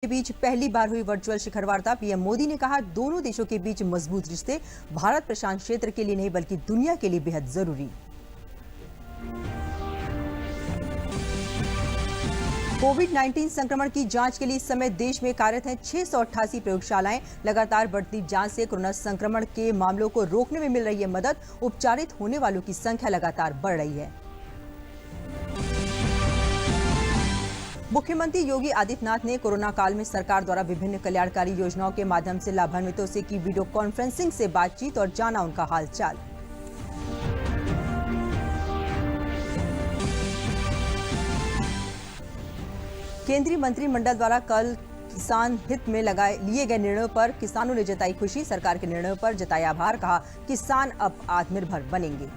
के बीच पहली बार हुई वर्चुअल शिखर वार्ता। पीएम मोदी ने कहा, दोनों देशों के बीच मजबूत रिश्ते भारत प्रशांत क्षेत्र के लिए नहीं बल्कि दुनिया के लिए बेहद जरूरी। कोविड-19 संक्रमण की जांच के लिए इस समय देश में कार्यरत हैं 688 प्रयोगशालाएं। लगातार बढ़ती जांच से कोरोना संक्रमण के मामलों को रोकने में मिल रही है मदद। उपचारित होने वालों की संख्या लगातार बढ़ रही है। मुख्यमंत्री योगी आदित्यनाथ ने कोरोना काल में सरकार द्वारा विभिन्न कल्याणकारी योजनाओं के माध्यम से लाभान्वितों से की वीडियो कॉन्फ्रेंसिंग से बातचीत और जाना उनका हालचाल। केंद्रीय मंत्रिमंडल द्वारा कल किसान हित में लिए गए निर्णयों पर किसानों ने जताई खुशी। सरकार के निर्णयों पर जताया आभार। कहा, किसान अब आत्मनिर्भर बनेंगे।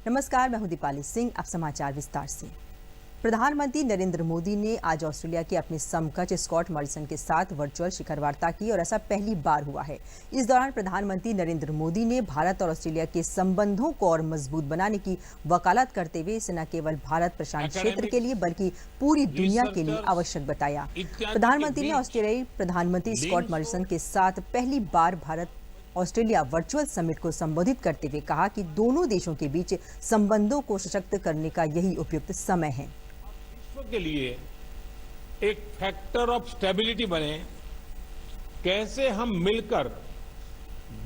नमस्कार, मैं हूं दीपाली सिंह। अब समाचार विस्तार से। प्रधानमंत्री नरेंद्र मोदी ने आज ऑस्ट्रेलिया के अपने समकक्ष स्कॉट मॉरिसन के साथ वर्चुअल शिखर वार्ता की और ऐसा पहली बार हुआ है। इस दौरान प्रधानमंत्री नरेंद्र मोदी ने भारत और ऑस्ट्रेलिया के संबंधों को और मजबूत बनाने की वकालत करते हुए इसे न केवल भारत प्रशांत क्षेत्र के लिए बल्कि पूरी दुनिया के लिए आवश्यक बताया। प्रधानमंत्री ने ऑस्ट्रेलियाई प्रधानमंत्री स्कॉट मॉरिसन के साथ पहली बार भारत ऑस्ट्रेलिया वर्चुअल समिट को संबोधित करते हुए कहा कि दोनों देशों के बीच संबंधों को सशक्त करने का यही उपयुक्त समय है। विश्व के लिए एक फैक्टर ऑफ स्टेबिलिटी बने, कैसे हम मिलकर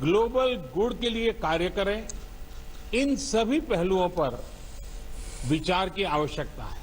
ग्लोबल गुड के लिए कार्य करें, इन सभी पहलुओं पर विचार की आवश्यकता है।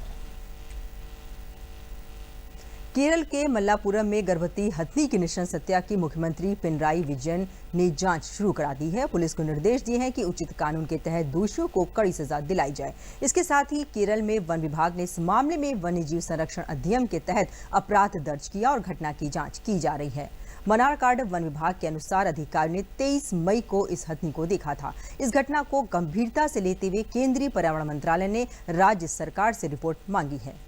केरल के मल्लापुरम में गर्भवती हथनी की नृशंस हत्या की मुख्यमंत्री पिनराई विजयन ने जांच शुरू करा दी है। पुलिस को निर्देश दिए हैं कि उचित कानून के तहत दोषियों को कड़ी सजा दिलाई जाए। इसके साथ ही केरल में वन विभाग ने इस मामले में वन्यजीव संरक्षण अधिनियम के तहत अपराध दर्ज किया और घटना की जांच की जा रही है। मनारकाड वन विभाग के अनुसार अधिकारियों ने 23 मई को इस हथनी को देखा था। इस घटना को गंभीरता से लेते हुए केंद्रीय पर्यावरण मंत्रालय ने राज्य सरकार से रिपोर्ट मांगी है।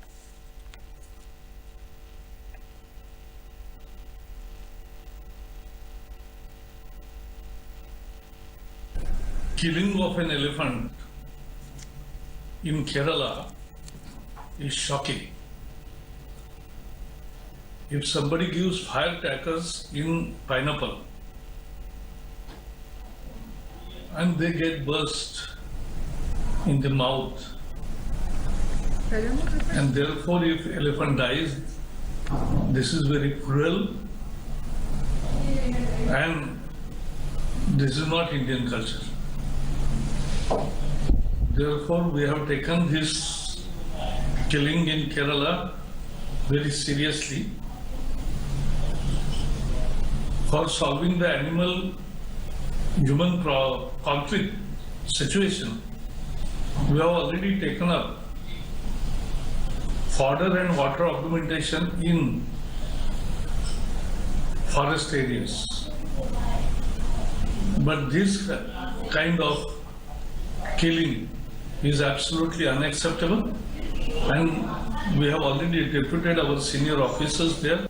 Killing of an elephant in Kerala is shocking. If somebody gives firecrackers in pineapple and they get burst in the mouth, and therefore if elephant dies, this is very cruel and this is not Indian culture. Therefore, we have taken this killing in Kerala very seriously. For solving the animal-human conflict situation, we have already taken up fodder and water augmentation in forest areas. But this kind of killing is absolutely unacceptable, and we have already deputed our senior officers there.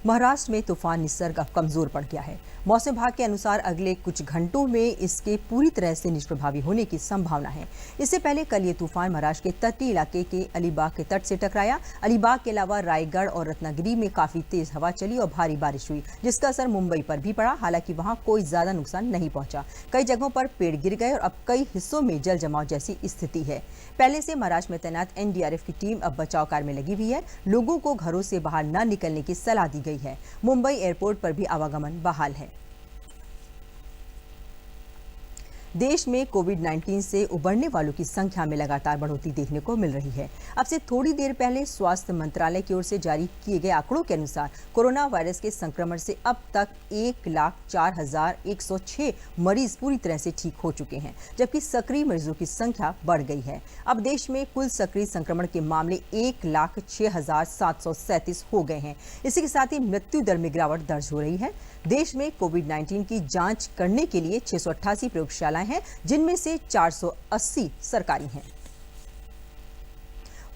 Maharashtra में तूफान निसर्ग अब कमजोर पड़ गया है। मौसम विभाग के अनुसार अगले कुछ घंटों में इसके पूरी तरह से निष्प्रभावी होने की संभावना है। इससे पहले कल ये तूफान महाराष्ट्र के तटीय इलाके के अलीबाग के तट से टकराया। अलीबाग के अलावा रायगढ़ और रत्नागिरी में काफी तेज हवा चली और भारी बारिश हुई, जिसका असर मुंबई पर भी पड़ा। हालांकि वहां कोई ज्यादा नुकसान नहीं पहुंचा। कई जगहों पर पेड़ गिर गए और अब कई हिस्सों में जल जमाव जैसी स्थिति है। पहले से महाराष्ट्र में तैनात एनडीआरएफ की टीम अब बचाव कार्य में लगी हुई है। लोगों को घरों से बाहर न निकलने की सलाह दी गई है। मुंबई एयरपोर्ट पर भी आवागमन बहाल है। देश में कोविड-19 से उबरने वालों की संख्या में लगातार बढ़ोतरी देखने को मिल रही है। अब से थोड़ी देर पहले स्वास्थ्य मंत्रालय की ओर से जारी किए गए आंकड़ों के अनुसार कोरोना वायरस के संक्रमण से अब तक 1,04,106 मरीज पूरी तरह से ठीक हो चुके हैं, जबकि सक्रिय मरीजों की संख्या बढ़ गई है। अब देश में कुल सक्रिय संक्रमण के मामले 1,06,737 हो गए हैं। इसी के साथ ही मृत्यु दर में गिरावट दर्ज हो रही है। देश में कोविड-19 की जांच करने के लिए 688 प्रयोगशालाएं हैं, जिनमें से 480 सरकारी हैं।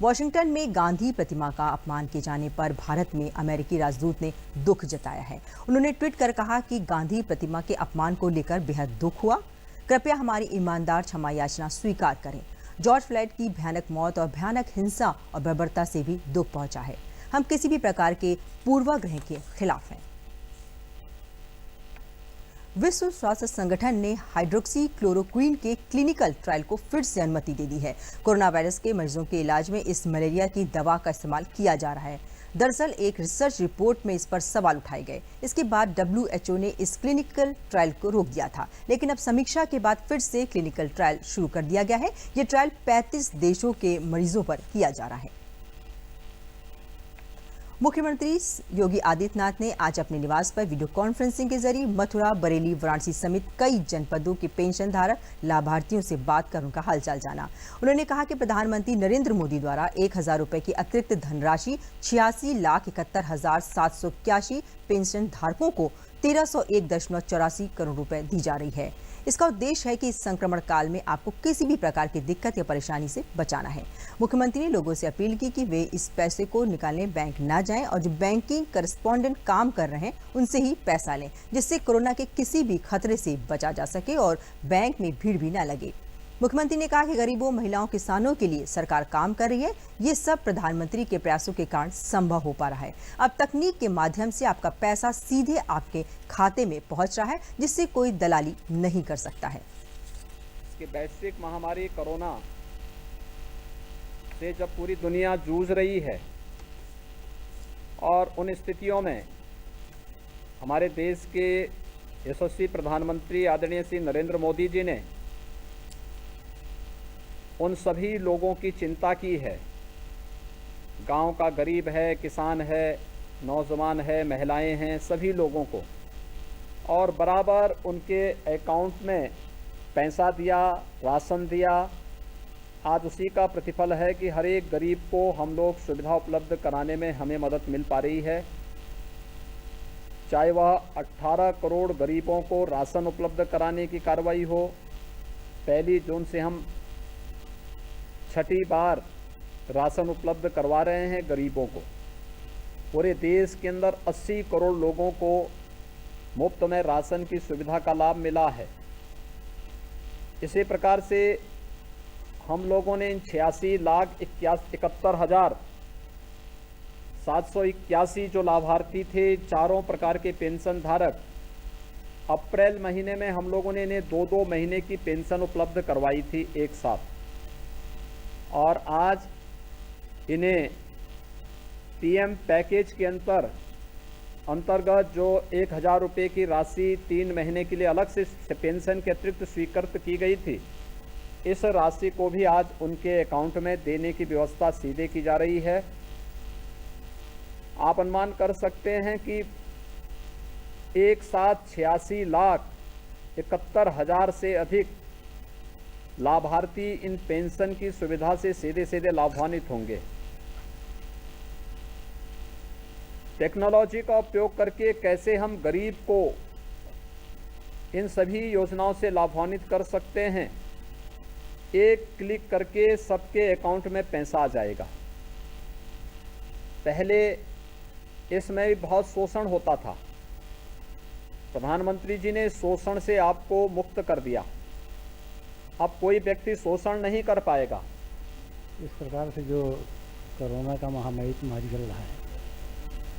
वॉशिंगटन में गांधी प्रतिमा का अपमान किए जाने पर भारत में अमेरिकी राजदूत ने दुख जताया है। उन्होंने ट्वीट कर कहा कि गांधी प्रतिमा के अपमान को लेकर बेहद दुख हुआ। कृपया हमारी ईमानदार क्षमा याचना स्वीकार करें। जॉर्ज फ्लॉयड की भयानक मौत और भयानक हिंसा और बर्बरता से भी दुख पहुंचा है। हम किसी भी प्रकार के पूर्वाग्रह के खिलाफ हैं। विश्व स्वास्थ्य संगठन ने हाइड्रोक्सी क्लोरोक्वीन के क्लिनिकल ट्रायल को फिर से अनुमति दे दी है। कोरोना वायरस के मरीजों के इलाज में इस मलेरिया की दवा का इस्तेमाल किया जा रहा है। दरअसल एक रिसर्च रिपोर्ट में इस पर सवाल उठाए गए। इसके बाद WHO ने इस क्लिनिकल ट्रायल को रोक दिया था, लेकिन अब समीक्षा के बाद फिर से क्लिनिकल ट्रायल शुरू कर दिया गया है। ये ट्रायल 35 देशों के मरीजों पर किया जा रहा है। मुख्यमंत्री योगी आदित्यनाथ ने आज अपने निवास पर वीडियो कॉन्फ्रेंसिंग के जरिए मथुरा, बरेली, वाराणसी समेत कई जनपदों के पेंशन धारक लाभार्थियों से बात कर उनका हालचाल जाना। उन्होंने कहा कि प्रधानमंत्री नरेंद्र मोदी द्वारा 1,000 रुपए की अतिरिक्त धनराशि 86,71,781 पेंशन धारकों को 1,301.84 करोड़ रुपए दी जा रही है। इसका उद्देश्य है कि इस संक्रमण काल में आपको किसी भी प्रकार की दिक्कत या परेशानी से बचाना है। मुख्यमंत्री ने लोगों से अपील की कि वे इस पैसे को निकालने बैंक ना जाएं और जो बैंकिंग करस्पॉन्डेंट काम कर रहे हैं उनसे ही पैसा लें, जिससे कोरोना के किसी भी खतरे से बचा जा सके और बैंक में भीड़ भी ना लगे। मुख्यमंत्री ने कहा कि गरीबों, महिलाओं, किसानों के लिए सरकार काम कर रही है। ये सब प्रधानमंत्री के प्रयासों के कारण संभव हो पा रहा है। अब तकनीक के माध्यम से आपका पैसा सीधे आपके खाते में पहुंच रहा है, जिससे कोई दलाली नहीं कर सकता है। कि वैश्विक महामारी कोरोना से जब पूरी दुनिया जूझ रही है और उन स्थितियों में हमारे देश के यशस्वी प्रधानमंत्री आदरणीय श्री नरेंद्र मोदी जी ने उन सभी लोगों की चिंता की है। गांव का गरीब है, किसान है, नौजवान है, महिलाएं हैं, सभी लोगों को, और बराबर उनके अकाउंट में पैसा दिया, राशन दिया। आज उसी का प्रतिफल है कि हर एक गरीब को हम लोग सुविधा उपलब्ध कराने में हमें मदद मिल पा रही है। चाहे वह 18 करोड़ गरीबों को राशन उपलब्ध कराने की कार्रवाई हो। 1 जून से हम 6ठी बार राशन उपलब्ध करवा रहे हैं गरीबों को। पूरे देश के अंदर 80 करोड़ लोगों को मुफ्त में राशन की सुविधा का लाभ मिला है। इसी प्रकार से हम लोगों ने इन 86,71,781 जो लाभार्थी थे, चारों प्रकार के पेंशन धारक, अप्रैल महीने में हम लोगों ने इन्हें 2-2 महीने की पेंशन उपलब्ध करवाई थी एक साथ, और आज इन्हें पीएम पैकेज के अंतर्गत जो 1,000 रुपये की राशि 3 महीने के लिए अलग से पेंशन के अतिरिक्त स्वीकृत की गई थी, इस राशि को भी आज उनके अकाउंट में देने की व्यवस्था सीधे की जा रही है। आप अनुमान कर सकते हैं कि एक साथ 86,71,000 से अधिक लाभार्थी इन पेंशन की सुविधा से सीधे सीधे लाभान्वित होंगे। टेक्नोलॉजी का उपयोग करके कैसे हम गरीब को इन सभी योजनाओं से लाभान्वित कर सकते हैं, एक क्लिक करके सबके अकाउंट में पैसा आ जाएगा। पहले इसमें भी बहुत शोषण होता था, प्रधानमंत्री जी ने शोषण से आपको मुक्त कर दिया। अब कोई व्यक्ति शोषण नहीं कर पाएगा। इस प्रकार से जो कोरोना का महामारी चल रहा है,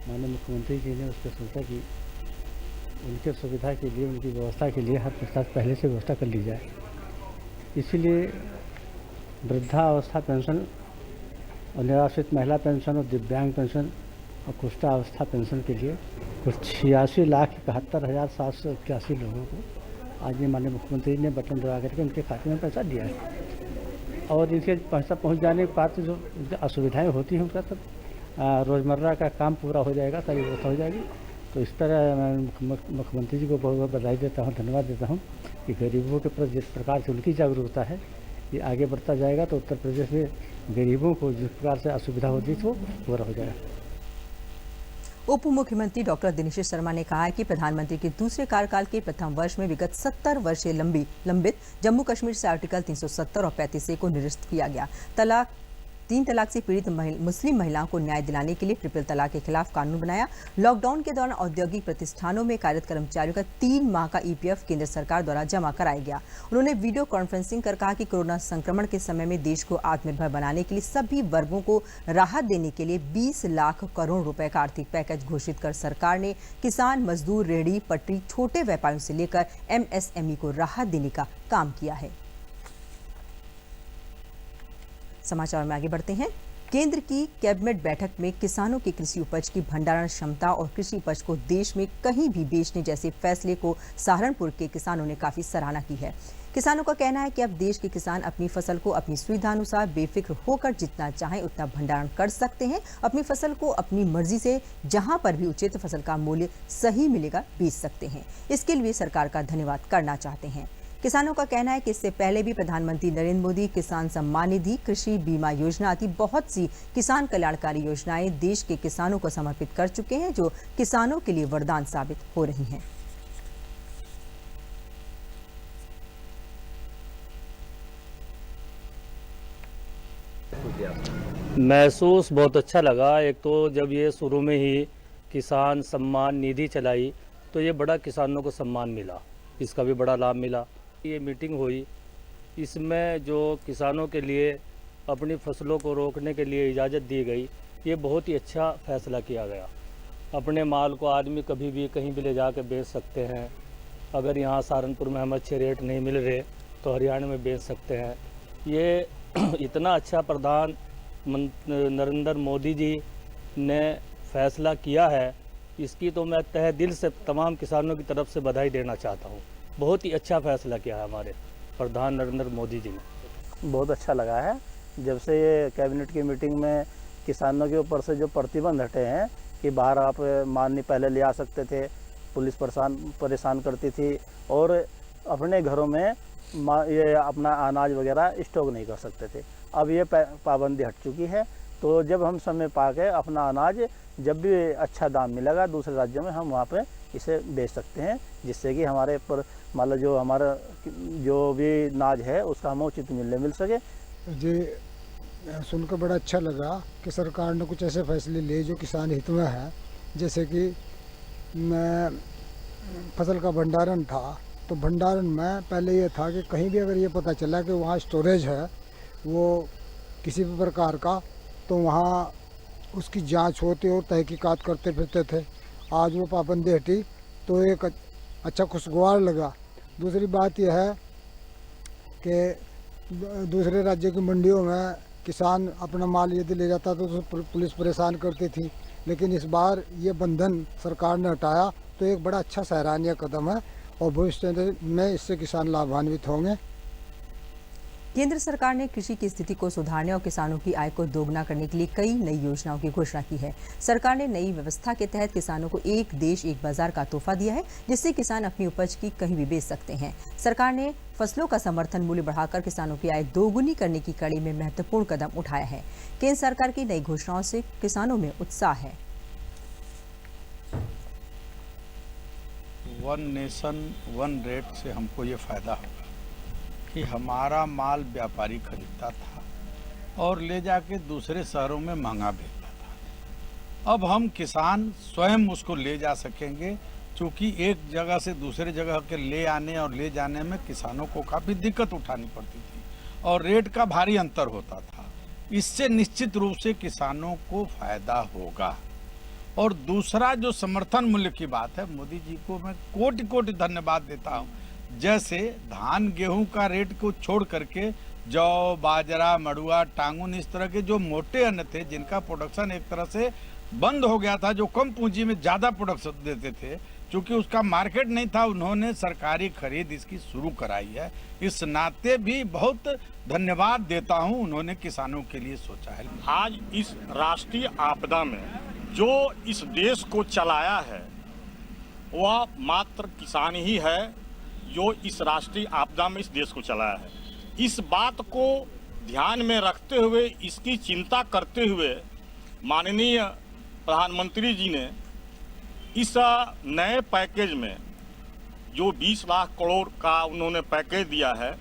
माननीय मुख्यमंत्री जी ने उस पर सोचा कि उनके सुविधा के लिए, उनकी व्यवस्था के लिए हर प्रकार पहले से व्यवस्था कर ली जाए। इसीलिए वृद्धावस्था पेंशन और निराश्रित महिला पेंशन और दिव्यांग पेंशन और कुष्ठावस्था पेंशन के लिए कुछ 86,71,781 लोगों को आज ये माननीय मुख्यमंत्री ने बटन दबा करके उनके खाते में पैसा दिया है। और इनके पैसा पहुंच जाने के बाद जो असुविधाएं होती हैं उनका सब रोज़मर्रा का काम पूरा हो जाएगा, सारी व्यवस्था हो जाएगी। तो इस तरह मैं मुख्यमंत्री जी को बहुत बहुत बधाई देता हूँ, धन्यवाद देता हूँ कि गरीबों के प्रति जिस प्रकार से उनकी जागरूकता है ये आगे बढ़ता जाएगा तो उत्तर प्रदेश में गरीबों को जिस प्रकार से असुविधा होती थी वो पूरा हो जाएगा। उप मुख्यमंत्री डॉक्टर दिनेश शर्मा ने कहा है कि प्रधानमंत्री के दूसरे कार्यकाल के प्रथम वर्ष में विगत 70 वर्ष से लंबित जम्मू कश्मीर से आर्टिकल 370 और 35A को निरस्त किया गया। तलाक 3 तलाक से पीड़ित मुस्लिम महिलाओं को न्याय दिलाने के लिए ट्रिपल तलाक के खिलाफ कानून बनाया। लॉकडाउन के दौरान औद्योगिक प्रतिष्ठानों में कार्यरत कर्मचारियों का 3 माह का ईपीएफ केंद्र सरकार द्वारा जमा कराया गया। उन्होंने वीडियो कॉन्फ्रेंसिंग कर कहा कि कोरोना संक्रमण के समय में देश को आत्मनिर्भर बनाने के लिए सभी वर्गों को राहत देने के लिए 20 लाख करोड़ रुपए का आर्थिक पैकेज घोषित कर सरकार ने किसान, मजदूर, रेहड़ी पटरी, छोटे व्यापारियों से लेकर एमएसएमई को राहत देने का काम किया है। समाचार में आगे बढ़ते हैं। केंद्र की कैबिनेट बैठक में किसानों की कृषि उपज की भंडारण क्षमता और कृषि उपज को देश में कहीं भी बेचने जैसे फैसले को सहारनपुर के किसानों ने काफी सराहना की है। किसानों का कहना है कि अब देश के किसान अपनी फसल को अपनी सुविधानुसार बेफिक्र होकर जितना चाहें उतना भंडारण कर सकते हैं। अपनी फसल को अपनी मर्जी से जहां पर भी उचित फसल का मूल्य सही मिलेगा बेच सकते हैं। इसके लिए सरकार का धन्यवाद करना चाहते हैं। किसानों का कहना है कि इससे पहले भी प्रधानमंत्री नरेंद्र मोदी किसान सम्मान निधि, कृषि बीमा योजना आदि बहुत सी किसान कल्याणकारी योजनाएं देश के किसानों को समर्पित कर चुके हैं, जो किसानों के लिए वरदान साबित हो रही हैं। महसूस बहुत अच्छा लगा। एक तो जब ये शुरू में ही किसान सम्मान निधि चलाई तो ये बड़ा किसानों को सम्मान मिला, इसका भी बड़ा लाभ मिला। ये मीटिंग हुई, इसमें जो किसानों के लिए अपनी फसलों को रोकने के लिए इजाज़त दी गई, ये बहुत ही अच्छा फैसला किया गया। अपने माल को आदमी कभी भी कहीं भी ले जा कर बेच सकते हैं। अगर यहाँ सहारनपुर में हमें अच्छे रेट नहीं मिल रहे तो हरियाणा में बेच सकते हैं। ये इतना अच्छा प्रधानमंत्री नरेंद्र मोदी जी ने फैसला किया है, इसकी तो मैं तहे दिल से तमाम किसानों की तरफ से बधाई देना चाहता हूँ। बहुत ही अच्छा फैसला किया है हमारे प्रधान नरेंद्र मोदी जी ने। बहुत अच्छा लगा है। जब से ये कैबिनेट की मीटिंग में किसानों के ऊपर से जो प्रतिबंध हटे हैं कि बाहर आप माल नहीं पहले ले आ सकते थे, पुलिस परेशान करती थी और अपने घरों में ये अपना अनाज वगैरह स्टॉक नहीं कर सकते थे। अब ये पाबंदी हट चुकी है, तो जब हम समय पा के अपना अनाज जब भी अच्छा दाम मिलेगा दूसरे राज्यों में हम वहाँ पे इसे बेच सकते हैं, जिससे कि हमारे पर मान लो जो हमारा जो भी अनाज है उसका हमें उचित मूल्य मिल सके। जी सुनकर बड़ा अच्छा लगा कि सरकार ने कुछ ऐसे फैसले लिए जो किसान हित में है। जैसे कि फसल का भंडारण था, तो भंडारण में पहले ये था कि कहीं भी अगर ये पता चला कि वहाँ स्टोरेज है वो किसी भी प्रकार का, तो वहाँ उसकी जांच होती और तहकीकात करते फिरते थे। आज वो पाबंदी हटी तो एक अच्छा खुशगवार लगा। दूसरी बात यह है कि दूसरे राज्य की मंडियों में किसान अपना माल यदि ले जाता तो पुलिस परेशान करती थी, लेकिन इस बार ये बंधन सरकार ने हटाया, तो एक बड़ा अच्छा सराहनीय कदम है और भविष्य में इससे किसान लाभान्वित होंगे। केंद्र सरकार ने कृषि की स्थिति को सुधारने और किसानों की आय को दोगुना करने के लिए कई नई योजनाओं की घोषणा की है। सरकार ने नई व्यवस्था के तहत किसानों को एक देश एक बाजार का तोहफा दिया है, जिससे किसान अपनी उपज की कहीं भी बेच सकते हैं। सरकार ने फसलों का समर्थन मूल्य बढ़ाकर किसानों की आय दोगुनी करने की कड़ी में महत्वपूर्ण कदम उठाया है। केंद्र सरकार की नई घोषणाओं से किसानों में उत्साह है। वन नेशन वन रेट से हमको ये फायदा होगा कि हमारा माल व्यापारी खरीदता था और ले जाके दूसरे शहरों में महंगा बेचता था। अब हम किसान स्वयं उसको ले जा सकेंगे, क्योंकि एक जगह से दूसरे जगह के ले आने और ले जाने में किसानों को काफ़ी दिक्कत उठानी पड़ती थी और रेट का भारी अंतर होता था। इससे निश्चित रूप से किसानों को फायदा होगा। और दूसरा जो समर्थन मूल्य की बात है, मोदी जी को मैं कोटि कोटि धन्यवाद देता हूँ। जैसे धान गेहूं का रेट को छोड़ करके जौ, बाजरा, मड़ुआ, टांगुन, इस तरह के जो मोटे अन्न थे जिनका प्रोडक्शन एक तरह से बंद हो गया था, जो कम पूंजी में ज़्यादा प्रोडक्शन देते थे, क्योंकि उसका मार्केट नहीं था, उन्होंने सरकारी खरीद इसकी शुरू कराई है। इस नाते भी बहुत धन्यवाद देता हूं, उन्होंने किसानों के लिए सोचा है। आज इस राष्ट्रीय आपदा में जो इस देश को चलाया है वह मात्र किसान ही है, जो इस राष्ट्रीय आपदा में इस देश को चलाया है। इस बात को ध्यान में रखते हुए, इसकी चिंता करते हुए माननीय प्रधानमंत्री जी ने इस नए पैकेज में जो 20 लाख करोड़ का उन्होंने पैकेज दिया है,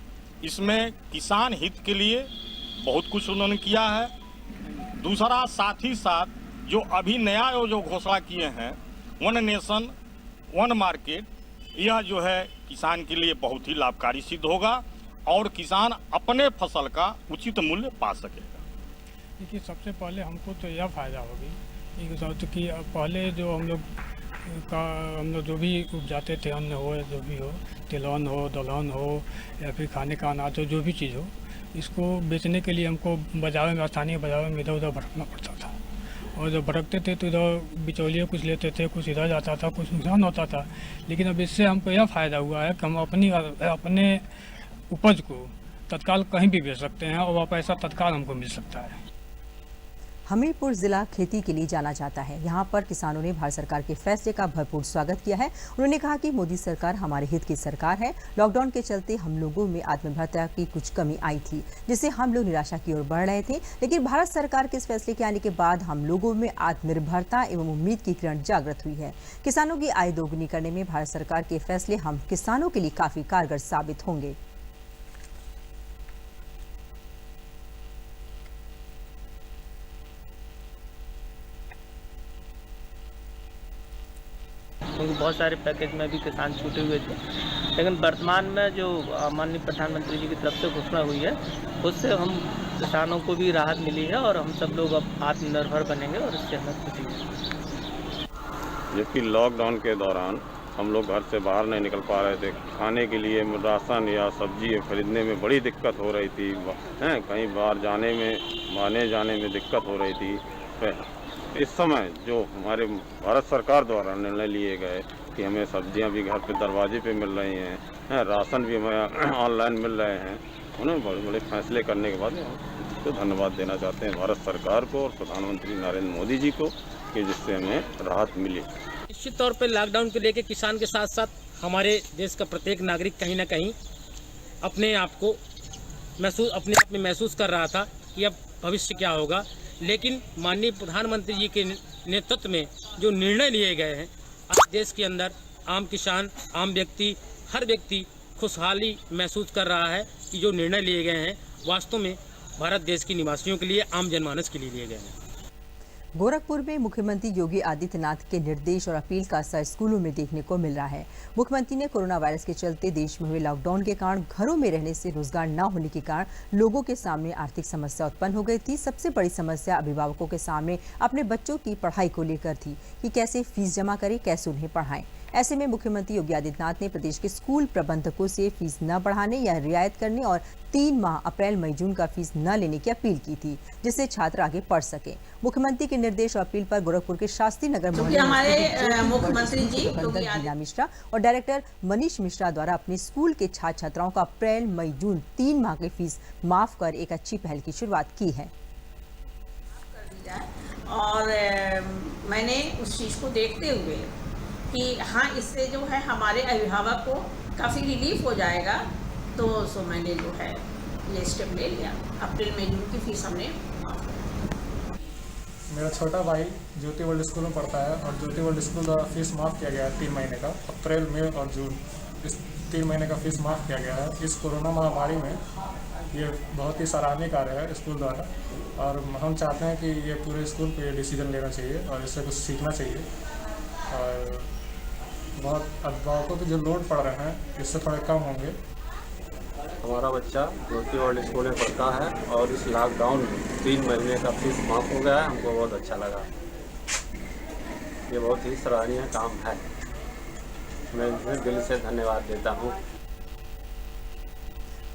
इसमें किसान हित के लिए बहुत कुछ उन्होंने किया है। दूसरा साथ ही साथ जो अभी नया जो घोषणा किए हैं वन नेशन वन मार्केट, यह जो है किसान के लिए बहुत ही लाभकारी सिद्ध होगा और किसान अपने फसल का उचित मूल्य पा सकेगा। देखिए, सबसे पहले हमको तो यह फ़ायदा होगी कि पहले जो हम लोग जो भी उपजाते थे, अन्न हो या जो भी हो, तिलहन हो, दलहन हो या फिर खाने का अनाज हो, जो भी चीज़ हो, इसको बेचने के लिए हमको बाज़ारों में, स्थानीय बाज़ारों में इधर उधर भटकना पड़ता था। और जब भटकते थे तो इधर बिचौलिए कुछ लेते थे, कुछ इधर जाता था, कुछ नुकसान होता था। लेकिन अब इससे हमको यह फ़ायदा हुआ है कि हम अपने उपज को तत्काल कहीं भी बेच सकते हैं और वह पैसा तत्काल हमको मिल सकता है। हमीरपुर जिला खेती के लिए जाना जाता है। यहाँ पर किसानों ने भारत सरकार के फैसले का भरपूर स्वागत किया है। उन्होंने कहा कि मोदी सरकार हमारे हित की सरकार है। लॉकडाउन के चलते हम लोगों में आत्मनिर्भरता की कुछ कमी आई थी, जिससे हम लोग निराशा की ओर बढ़ रहे थे। लेकिन भारत सरकार के इस फैसले के आने के बाद हम लोगों में आत्मनिर्भरता एवं उम्मीद की किरण जागृत हुई है। किसानों की आय दोगुनी करने में भारत सरकार के फैसले हम किसानों के लिए काफी कारगर साबित होंगे। क्योंकि बहुत सारे पैकेज में भी किसान छूटे हुए थे, लेकिन वर्तमान में जो माननीय प्रधानमंत्री जी की तरफ से घोषणा हुई है, उससे हम किसानों को भी राहत मिली है और हम सब लोग अब आत्मनिर्भर बनेंगे और इससे हमें खुशी है। जबकि लॉकडाउन के दौरान हम लोग घर से बाहर नहीं निकल पा रहे थे, खाने के लिए राशन या सब्जी खरीदने में बड़ी दिक्कत हो रही थी, कहीं बाहर जाने में दिक्कत हो रही थी। इस समय जो हमारे भारत सरकार द्वारा निर्णय लिए गए कि हमें सब्जियां भी घर पे दरवाजे पे मिल रही हैं, राशन भी हमें ऑनलाइन मिल रहे हैं, उन्हें बड़े बड़े फैसले करने के बाद तो धन्यवाद देना चाहते हैं भारत सरकार को और प्रधानमंत्री नरेंद्र मोदी जी को कि जिससे हमें राहत मिली। निश्चित तौर पर लॉकडाउन को लेकर किसान के साथ साथ हमारे देश का प्रत्येक नागरिक कहीं ना कहीं अपने आप को अपने आप में महसूस कर रहा था कि अब भविष्य क्या होगा। लेकिन माननीय प्रधानमंत्री जी के नेतृत्व में जो निर्णय लिए गए हैं, आज देश के अंदर आम किसान, आम व्यक्ति, हर व्यक्ति खुशहाली महसूस कर रहा है कि जो निर्णय लिए गए हैं वास्तव में भारत देश के निवासियों के लिए, आम जनमानस के लिए लिए गए हैं। गोरखपुर में मुख्यमंत्री योगी आदित्यनाथ के निर्देश और अपील का असर स्कूलों में देखने को मिल रहा है। मुख्यमंत्री ने कोरोना वायरस के चलते देश में हुए लॉकडाउन के कारण घरों में रहने से रोजगार न होने के कारण लोगों के सामने आर्थिक समस्या उत्पन्न हो गई थी। सबसे बड़ी समस्या अभिभावकों के सामने अपने बच्चों की पढ़ाई को लेकर थी कि कैसे फीस जमा करें, कैसे उन्हें पढ़ाएं। ऐसे में मुख्यमंत्री योगी आदित्यनाथ ने प्रदेश के स्कूल प्रबंधकों से फीस न बढ़ाने या रियायत करने और 3 माह अप्रैल मई जून का फीस न लेने की अपील की थी, जिससे छात्र आगे पढ़ सके। मुख्यमंत्री के निर्देश और अपील पर गोरखपुर के शास्त्री नगर मोहल्ले हमारे मुख्यमंत्री जी मीना मिश्रा और डायरेक्टर मनीष मिश्रा द्वारा अपने स्कूल के छात्र छात्राओं का अप्रैल मई जून 3 माह की फीस माफ कर एक अच्छी पहल की शुरुआत की है। और मैंने उस चीज को देखते हुए कि हाँ, इससे जो है हमारे अभिभावक को काफ़ी रिलीफ हो जाएगा, तो सो मैंने जो है ये स्टेप ले लिया। अप्रैल मई जून की फीस हमने माफ कर। मेरा छोटा भाई ज्योति वर्ल्ड स्कूल में पढ़ता है और ज्योति वर्ल्ड स्कूल द्वारा फीस माफ़ किया गया है 3 महीने का। अप्रैल मई और जून इस 3 महीने का फीस माफ़ किया गया है। इस कोरोना महामारी में ये बहुत ही सराहनीय कार्य है स्कूल द्वारा और हम चाहते हैं कि ये पूरे स्कूल को ये डिसीजन लेना चाहिए और इससे कुछ सीखना चाहिए। और बहुत अभिभावकों को जो लोड पड़ रहे हैं इससे थोड़े कम होंगे। हमारा बच्चा ज्योति वर्ल्ड स्कूल में पढ़ता है और इस लॉकडाउन में 3 महीने का फीस माफ़ हो गया है। हमको बहुत अच्छा लगा। ये बहुत ही सराहनीय काम है। मैं इन्हें दिल से धन्यवाद देता हूँ।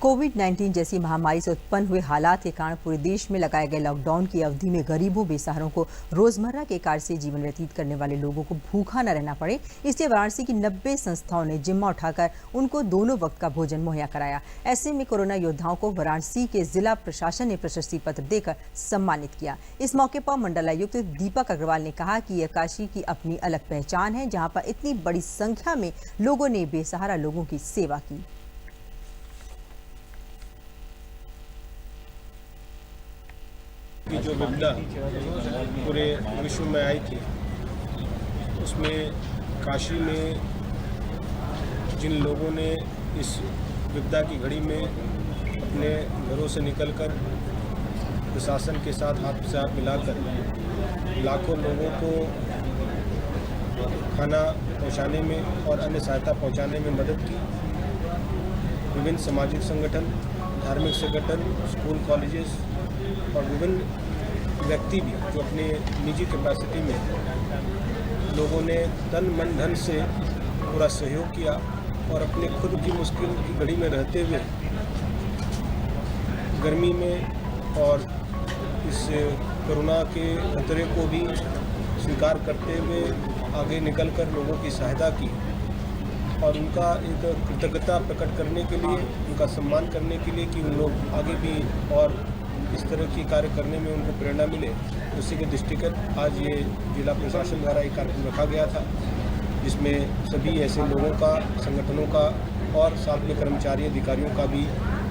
कोविड-19 जैसी महामारी से उत्पन्न हुए हालात के कारण पूरे देश में लगाए गए लॉकडाउन की अवधि में गरीबों, बेसहारों को रोजमर्रा के कार्य से जीवन व्यतीत करने वाले लोगों को भूखा न रहना पड़े, इसलिए वाराणसी की 90 संस्थाओं ने जिम्मा उठाकर उनको दोनों वक्त का भोजन मुहैया कराया। ऐसे में कोरोना योद्धाओं को वाराणसी के जिला प्रशासन ने प्रशस्ति पत्र देकर सम्मानित किया। इस मौके पर मंडलायुक्त दीपक अग्रवाल ने कहा कि यह काशी की अपनी अलग पहचान है, जहाँ पर इतनी बड़ी संख्या में लोगों ने बेसहारा लोगों की सेवा की। की जो विपदा पूरे विश्व में आई थी, उसमें काशी में जिन लोगों ने इस विपदा की घड़ी में अपने घरों से निकलकर प्रशासन के साथ हाथ से हाथ मिलाकर लाखों लोगों को खाना पहुंचाने में और अन्य सहायता पहुंचाने में मदद की। विभिन्न सामाजिक संगठन, धार्मिक संगठन, स्कूल, कॉलेजेस और विभिन्न व्यक्ति भी जो अपने निजी कैपेसिटी में लोगों ने तन मन धन से पूरा सहयोग किया और अपने खुद की मुश्किल की घड़ी में रहते हुए गर्मी में और इस कोरोना के खतरे को भी स्वीकार करते हुए आगे निकलकर लोगों की सहायता की और उनका एक कृतज्ञता प्रकट करने के लिए, उनका सम्मान करने के लिए कि उन लोग आगे भी और इस तरह की कार्य करने में उनको प्रेरणा मिले, उसी के दृष्टिगत आज ये जिला प्रशासन द्वारा एक कार्यक्रम रखा गया था जिसमें सभी ऐसे लोगों का, संगठनों का और साथ में कर्मचारी अधिकारियों का भी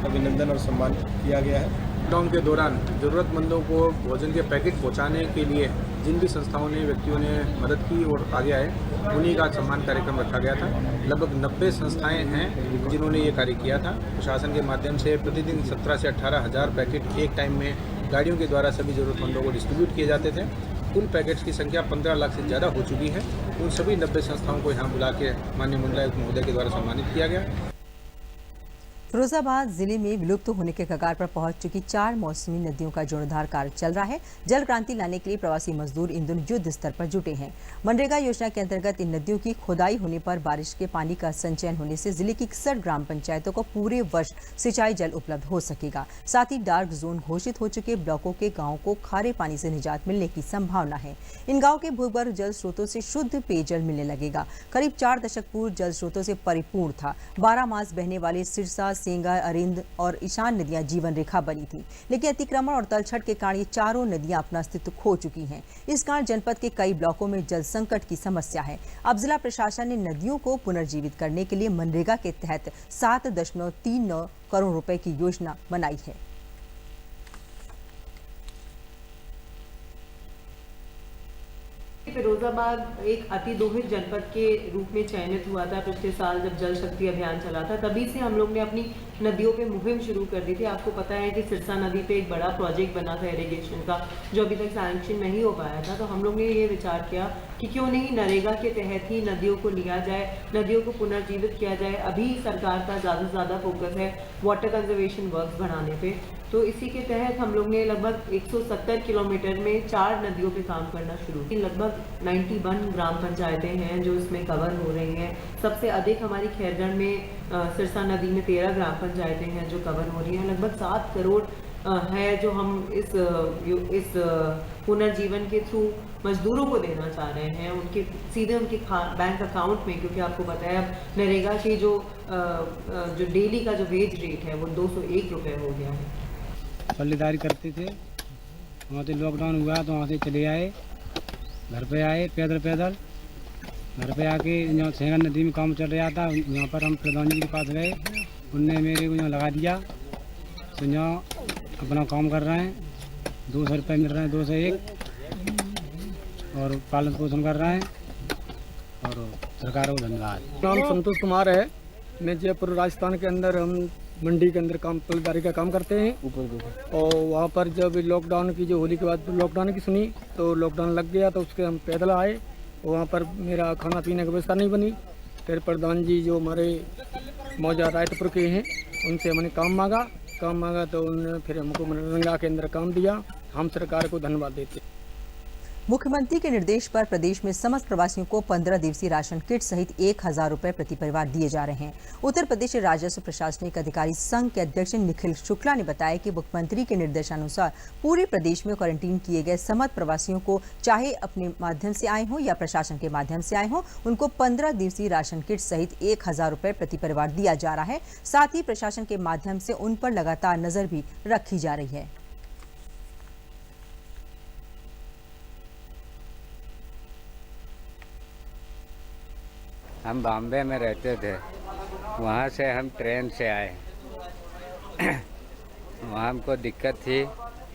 अभिनंदन और सम्मान किया गया है। लॉकडाउन के दौरान ज़रूरतमंदों को भोजन के पैकेट पहुंचाने के लिए जिन भी संस्थाओं ने, व्यक्तियों ने मदद की और आगे आए, उन्हीं का सम्मान कार्यक्रम रखा गया था। लगभग 90 संस्थाएं हैं जिन्होंने ये कार्य किया था। प्रशासन के माध्यम से प्रतिदिन 17 से 18 हज़ार पैकेट एक टाइम में गाड़ियों के द्वारा सभी ज़रूरतमंदों को डिस्ट्रीब्यूट किए जाते थे। कुल पैकेट्स की संख्या 15 लाख से ज़्यादा हो चुकी है। उन सभी 90 संस्थाओं को यहाँ बुला के माननीय मंडलायुक्त महोदय के द्वारा सम्मानित किया गया। फिरोजाबाद जिले में विलुप्त होने के कगार पर पहुंच चुकी 4 मौसमी नदियों का जीर्णोद्धार कार्य चल रहा है। जल क्रांति लाने के लिए प्रवासी मजदूर इन दिनों युद्ध स्तर पर जुटे हैं। मनरेगा योजना के अंतर्गत इन नदियों की खोदाई होने पर बारिश के पानी का संचयन होने से जिले की 61 ग्राम पंचायतों को पूरे वर्ष सिंचाई जल उपलब्ध हो सकेगा। साथ ही डार्क जोन घोषित हो चुके ब्लॉकों के गाँवों को खारे पानी से निजात मिलने की संभावना है। इन गाँव के भूगर्भ जल स्रोतों से शुद्ध पेयजल मिलने लगेगा। करीब 4 दशक पूर्व जल स्रोतों से परिपूर्ण था। 12 मास बहने वाले सिरसा, सेंगा, अरिंद और ईशान नदियां जीवन रेखा बनी थी, लेकिन अतिक्रमण और तलछट के कारण ये चारों नदियां अपना अस्तित्व खो चुकी हैं। इस कारण जनपद के कई ब्लॉकों में जल संकट की समस्या है। अब जिला प्रशासन ने नदियों को पुनर्जीवित करने के लिए मनरेगा के तहत 7.39 करोड़ रुपए की योजना बनाई है। फिरोजाबाद एक अति दोहित जनपद के रूप में चयनित हुआ था पिछले साल जब जल शक्ति अभियान चला था। तभी से हम लोग ने अपनी नदियों पे मुहिम शुरू कर दी थी। आपको पता है कि सिरसा नदी पे एक बड़ा प्रोजेक्ट बना था इरिगेशन का, जो अभी तक सैंक्शन नहीं हो पाया था। तो हम लोग ने ये विचार किया कि क्यों नहीं नरेगा के तहत ही नदियों को लिया जाए, नदियों को पुनर्जीवित किया जाए। अभी सरकार का ज़्यादा से ज़्यादा फोकस है वाटर कंजर्वेशन वर्क बढ़ाने पे। तो इसी के तहत हम लोग ने लगभग 170 किलोमीटर में 4 नदियों पे काम करना शुरू किया। लगभग 91 ग्राम पंचायतें हैं जो इसमें कवर हो रही हैं। सबसे अधिक हमारी खैरगढ़ में सिरसा नदी में 13 ग्राम पंचायतें हैं जो कवर हो रही हैं। लगभग 7 करोड़ है जो हम इस पुनर्जीवन के थ्रू मजदूरों को देना चाह रहे हैं, उनके सीधे उनके बैंक अकाउंट में। क्योंकि आपको पता है अब नरेगा की जो डेली का जो वेज रेट है वो 201 रुपये हो गया है। पल्लेदारी करते थे, वहाँ से लॉकडाउन हुआ तो वहाँ से चले आए, घर पे आए पैदल घर पे आके यहाँ सेंगा नदी में काम चल रहा था। यहाँ पर हम प्रधान जी के पास गए, उनने मेरे को यहाँ लगा दिया। तो यहाँ अपना काम कर रहे हैं, 200 रुपये मिल रहे हैं, 2 से 1, और पालन पोषण कर रहे हैं और सरकार को धन्यवाद। नाम संतोष कुमार है। मैं जयपुर राजस्थान के अंदर हम मंडी के अंदर पल्लेदारी का काम करते हैं। और वहाँ पर जब लॉकडाउन की जो होली के बाद लॉकडाउन की सुनी तो लॉकडाउन लग गया तो उसके हम पैदल आए। वहाँ पर मेरा खाना पीने की व्यवस्था नहीं बनी। फिर प्रधान जी जो हमारे मौजा रायतपुर के हैं उनसे हमने काम मांगा तो उन्होंने फिर हमको मनरेगा के अंदर काम दिया। हम सरकार को धन्यवाद देते हैं। मुख्यमंत्री के निर्देश पर प्रदेश में समस्त प्रवासियों को 15 दिवसीय राशन किट सहित 1000 रुपए प्रति परिवार दिए जा रहे हैं। उत्तर प्रदेश राजस्व प्रशासनिक अधिकारी संघ के अध्यक्ष निखिल शुक्ला ने बताया कि मुख्यमंत्री के निर्देशानुसार पूरे प्रदेश में क्वारंटीन किए गए समस्त प्रवासियों को, चाहे अपने माध्यम से आए हों या प्रशासन के माध्यम से आए हों, उनको 15 दिवसीय राशन किट सहित 1000 रुपए प्रति परिवार दिया जा रहा है। साथ ही प्रशासन के माध्यम से उन पर लगातार नजर भी रखी जा रही है। हम बॉम्बे में रहते थे, वहाँ से हम ट्रेन से आए। वहाँ हमको दिक्कत थी,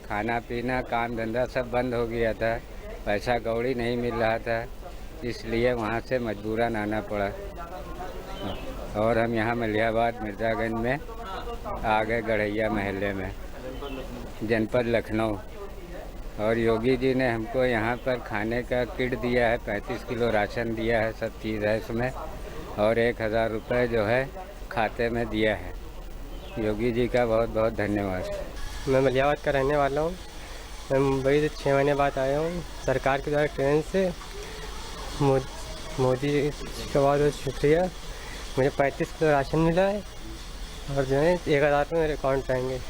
खाना पीना काम धंधा सब बंद हो गया था, पैसा कौड़ी नहीं मिल रहा था, इसलिए वहाँ से मजबूरन आना पड़ा। और हम यहाँ मलिहाबाद मिर्जागंज में आ गए, गढ़ैया महल्ले में। जनपद लखनऊ। और योगी जी ने हमको यहाँ पर खाने का किट दिया है, 35 किलो राशन दिया है, सब चीज़ है इसमें, और 1000 रुपये जो है खाते में दिया है। योगी जी का बहुत बहुत धन्यवाद। मैं मलियावाद का रहने वाला हूँ। मैं मुंबई से 6 महीने बाद आया हूँ। सरकार के द्वारा ट्रेन से मोदी का बहुत बहुत शुक्रिया। मुझे 35 किलो राशन मिला है और जो है 1000 रुपये मेरे अकाउंट आएंगे।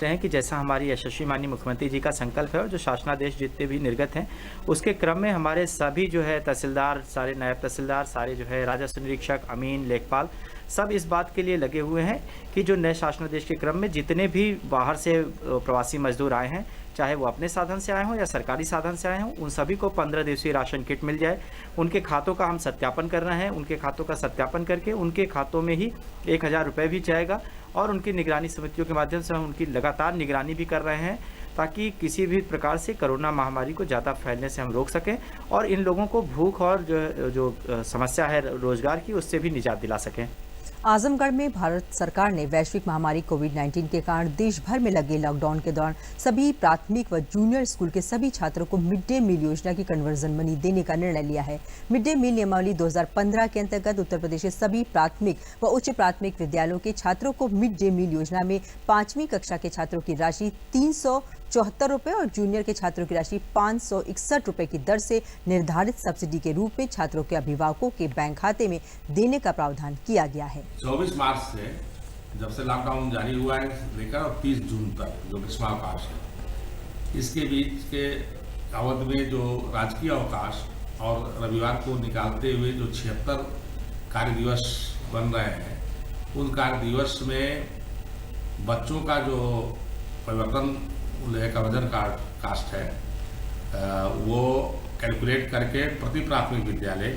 हैं कि जैसा हमारी यशस्वी माननीय मुख्यमंत्री जी का संकल्प है और जो शासनादेश जितने भी निर्गत हैं उसके क्रम में हमारे सभी जो है तहसीलदार, सारे नायब तहसीलदार, सारे जो है राजस्व निरीक्षक, अमीन, लेखपाल, सब इस बात के लिए लगे हुए हैं कि जो नए शासनादेश के क्रम में जितने भी बाहर से प्रवासी मजदूर आए हैं, चाहे वो अपने साधन से आए हों या सरकारी साधन से आए हों, उन सभी को 15 दिवसीय राशन किट मिल जाए। उनके खातों का हम सत्यापन कर रहे हैं। उनके खातों का सत्यापन करके उनके खातों में ही 1000 रुपये भी जाएगा और उनकी निगरानी समितियों के माध्यम से हम उनकी लगातार निगरानी भी कर रहे हैं ताकि किसी भी प्रकार से कोरोना महामारी को ज़्यादा फैलने से हम रोक सकें और इन लोगों को भूख और जो समस्या है रोजगार की, उससे भी निजात दिला सकें। आजमगढ़ में भारत सरकार ने वैश्विक महामारी कोविड-19 के कारण देश भर में लगे लॉकडाउन के दौरान सभी प्राथमिक व जूनियर स्कूल के सभी छात्रों को मिड डे मील योजना की कन्वर्जन मनी देने का निर्णय लिया है। मिड डे मील नियमावली 2015 के अंतर्गत उत्तर प्रदेश के सभी प्राथमिक व उच्च प्राथमिक विद्यालयों के छात्रों को मिड डे मील योजना में 5वीं कक्षा के छात्रों की राशि 374 रुपये और जूनियर के छात्रों की राशि 561 रुपये की दर से निर्धारित सब्सिडी के रूप में छात्रों के अभिभावकों के बैंक खाते में देने का प्रावधान किया गया है। 24 मार्च से जब से लॉकडाउन जारी हुआ है लेकर 30 जून तक जो ग्रीष्मावकाश है, इसके बीच के अवधि में जो राजकीय अवकाश और रविवार को निकालते हुए जो 76 कार्य दिवस बन रहे हैं, उन कार्य दिवस में बच्चों का जो परिवर्तन का वजन कास्ट है वो कैलकुलेट करके प्रति प्राथमिक विद्यालय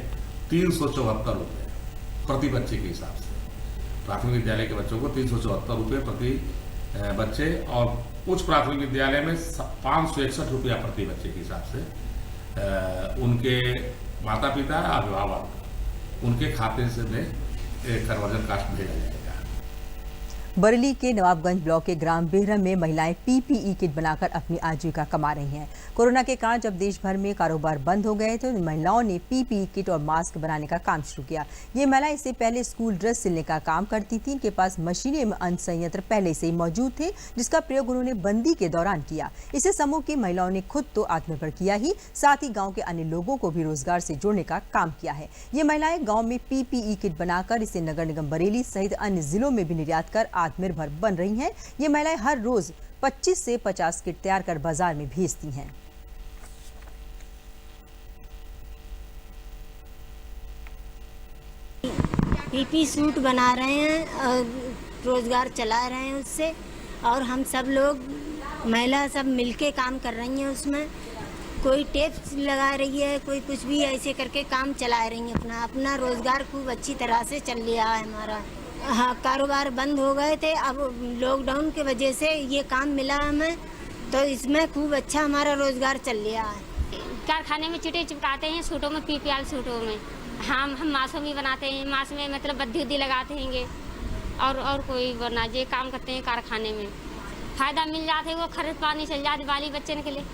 374 रुपये प्रति बच्चे के हिसाब से, प्राथमिक विद्यालय के बच्चों को 374 रुपये प्रति बच्चे और उच्च प्राथमिक विद्यालय में 561 रुपया प्रति बच्चे के हिसाब से उनके माता पिता अभिभावक उनके खाते से में कन्वर्जन कास्ट भेजा जाएगा। बरेली के नवाबगंज ब्लॉक के ग्राम बेहरम में महिलाएं पीपीई किट बनाकर अपनी आजीविका कमा रही हैं। कोरोना के कारण जब देश भर में कारोबार बंद हो गए तो महिलाओं ने पीपीई किट और मास्क बनाने का काम शुरू किया। ये महिलाएं इससे पहले स्कूल ड्रेस सिलने का काम करती थीं। इनके पास मशीनें एवं अन्य संयंत्र पहले से ही मौजूद थे, जिसका प्रयोग उन्होंने बंदी के दौरान किया। इसे समूह की महिलाओं ने खुद तो आत्मनिर्भर किया ही, साथ ही गाँव के अन्य लोगों को भी रोजगार से जोड़ने का काम किया है। ये महिलाएं गाँव में पीपीई किट बनाकर इसे नगर निगम बरेली सहित अन्य जिलों में भी निर्यात कर आत्मनिर्भर बन रही हैं। ये महिलाएं हर रोज 25 से 50 किट तैयार कर बाजार में भेजती हैं। पीपी सूट बना रहे हैं और रोजगार चला रहे हैं उससे, और हम सब लोग महिला सब मिलके काम कर रही हैं उसमें। कोई टेप लगा रही है, कोई कुछ भी ऐसे करके काम चला रही है। अपना रोजगार खूब अच्छी तरह से चल रहा है हमारा। हाँ, कारोबार बंद हो गए थे, अब लॉकडाउन की वजह से ये काम मिला हमें, तो इसमें खूब अच्छा हमारा रोजगार चल रहा है। कारखाने में चिटे चिपकाते हैं सूटों में, पीपीआर सूटों में। हम मासों में बनाते हैं, मास में मतलब बद्दी उद्दी लगाते हैं और कोई वरना ये काम करते हैं कारखाने में। फ़ायदा मिल जाते है, वो खर्च पानी चल जाती बाली बच्चन के लिए।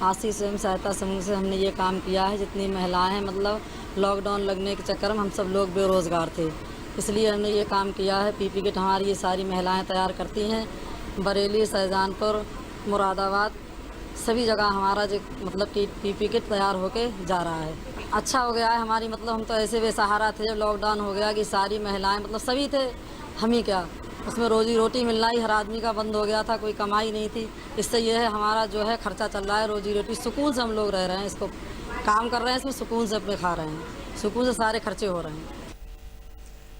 आशी स्वयं सहायता समूह से हमने ये काम किया है। जितनी महिलाएं हैं, मतलब लॉकडाउन लगने के चक्कर में हम सब लोग बेरोज़गार थे, इसलिए हमने ये काम किया है। पीपी किट हमारी ये सारी महिलाएं तैयार करती हैं। बरेली, शाहजहानपुर, मुरादाबाद सभी जगह हमारा जो मतलब कि पीपी किट तैयार होके जा रहा है। अच्छा हो गया है हमारी, मतलब हम तो ऐसे बेसहारा थे जब लॉकडाउन हो गया कि सारी महिलाएं मतलब सभी थे, हम ही क्या उसमें रोजी रोटी मिलना ही हर आदमी का बंद हो गया था, कोई कमाई नहीं थी। इससे ये है हमारा जो है खर्चा चल रहा है, रोजी रोटी सुकून से हम लोग रह रहे हैं, इसको काम कर रहे हैं, इसमें सुकून से अपने खा रहे हैं, सुकून से सारे खर्चे हो रहे हैं।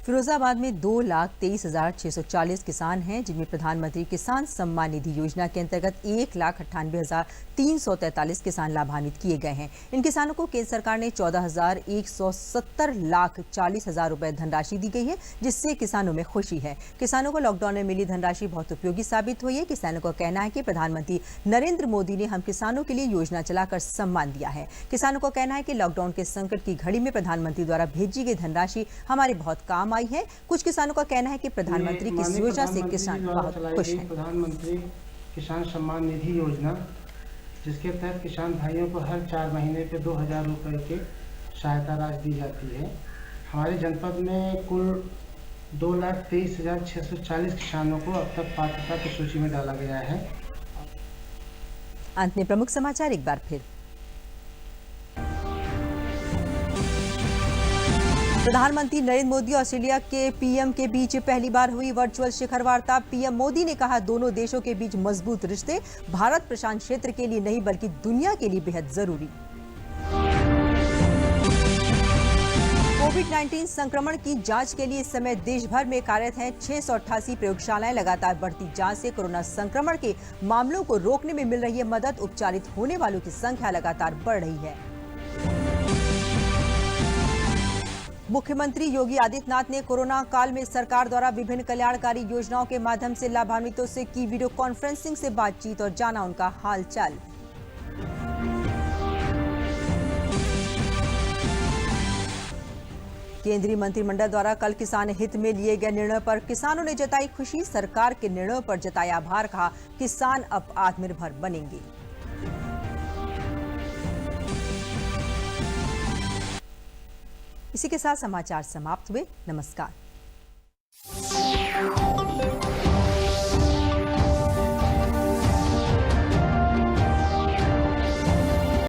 फिरोजाबाद में 2,23,640 किसान हैं, जिनमें प्रधानमंत्री किसान सम्मान निधि योजना के अंतर्गत 1,98,343 किसान लाभान्वित किए गए हैं। इन किसानों को केंद्र सरकार ने 14,170,40,000 रुपए धनराशि दी गई है, जिससे किसानों में खुशी है। किसानों को लॉकडाउन में मिली धनराशि बहुत उपयोगी साबित हुई है। किसानों का कहना है कि प्रधानमंत्री नरेंद्र मोदी ने हम किसानों के लिए योजना चलाकर सम्मान दिया है। किसानों का कहना है कि लॉकडाउन के संकट की घड़ी में प्रधानमंत्री द्वारा भेजी गई धनराशि हमारे बहुत काम आई है। कुछ किसानों का कहना है कि प्रधानमंत्री की इस योजना से किसान बहुत खुश हैं। प्रधानमंत्री किसान सम्मान निधि योजना, जिसके तहत किसान भाइयों को हर 4 महीने पे 2000 रुपये की सहायता राशि दी जाती है। हमारे जनपद में कुल 2,23,640 किसानों को अब तक पात्रता की सूची में डाला गया है। अंत में प्रमुख समाचार एक बार फिर। प्रधानमंत्री नरेंद्र मोदी और ऑस्ट्रेलिया के पीएम के बीच पहली बार हुई वर्चुअल शिखर वार्ता। पीएम मोदी ने कहा, दोनों देशों के बीच मजबूत रिश्ते भारत प्रशांत क्षेत्र के लिए नहीं बल्कि दुनिया के लिए बेहद जरूरी। कोविड-19 संक्रमण की जांच के लिए इस समय देश भर में कार्यरत हैं 688 प्रयोगशालाएं। लगातार बढ़ती जांच से कोरोना संक्रमण के मामलों को रोकने में मिल रही है मदद। उपचारित होने वालों की संख्या लगातार बढ़ रही है। मुख्यमंत्री योगी आदित्यनाथ ने कोरोना काल में सरकार द्वारा विभिन्न कल्याणकारी योजनाओं के माध्यम से लाभान्वितों से की वीडियो कॉन्फ्रेंसिंग से बातचीत और जाना उनका हालचाल। केंद्रीय मंत्रिमंडल द्वारा कल किसान हित में लिए गए निर्णय पर किसानों ने जताई खुशी। सरकार के निर्णयों पर जताया आभार। कहा, किसान अब आत्मनिर्भर बनेंगे। इसी के साथ समाचार समाप्त हुए। नमस्कार।